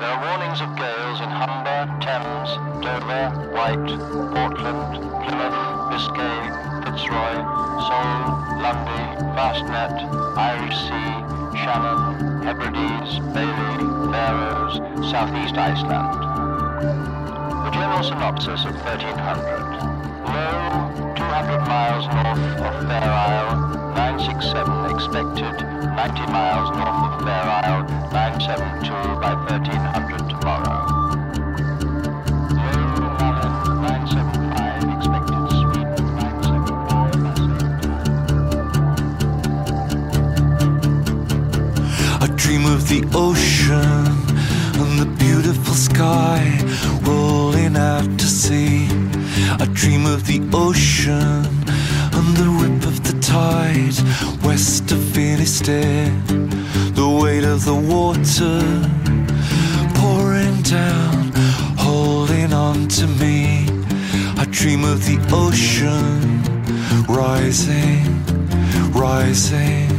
There are warnings of gales in Humber, Thames, Dover, Wight, Portland, Plymouth, Biscay, Fitzroy, Seoul, Lundy, Fastnet, Irish Sea, Shannon, Hebrides, Bailey, Faroes, Southeast Iceland. The general synopsis of 1300. Low, 200 miles north of Fair Isle, 967 expected, 90 miles north of Fair Isle, 972 by 1300 tomorrow. Low, Malin, 975 expected, Sweden, 975 by same time. I dream of the ocean and the beautiful sky rolling out to sea. I dream of the ocean and the rip of the tide west of Finisterre, the weight of the water pouring down, holding on to me. I dream of the ocean rising, rising.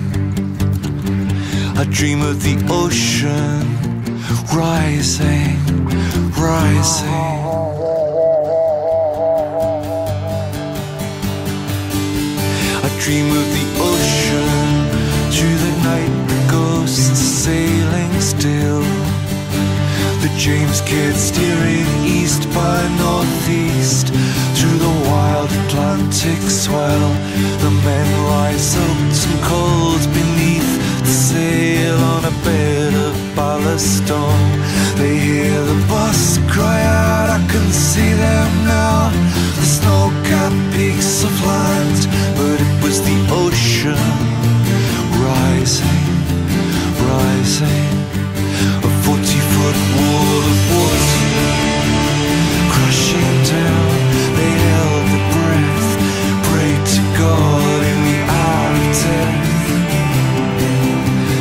I dream of the ocean rising, rising. I dream of the ocean through the night, the ghosts sailing still. The James Caird steering east by northeast through the wild Atlantic swell. The men lie soaked and cold beneath the sail on a bed of ballast stone. They hear the bus cry out, I can see them now, the snow-capped peaks of land. But it was the ocean rising, rising. A 40-foot wall of water crashing down. They held their breath, prayed to God in the hour of death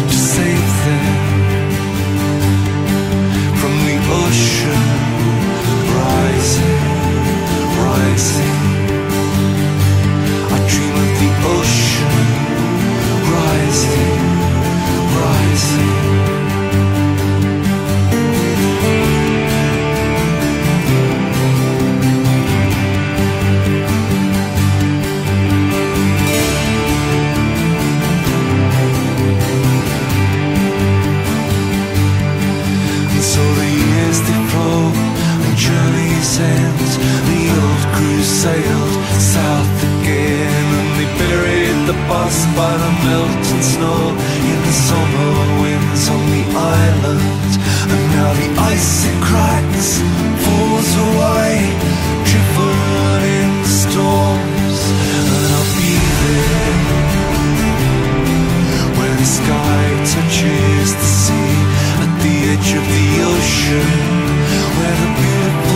to save them from the ocean rising, rising. I dream of the ocean rising, rising. And so the years they flow and journeys end. The old crew sailed south again, and they buried the bus by the melting snow in the summer winds on the island. And now the icy cracks falls away, driven in storms. And I'll be there where the sky touches the sea, at the edge of the ocean, where the beautiful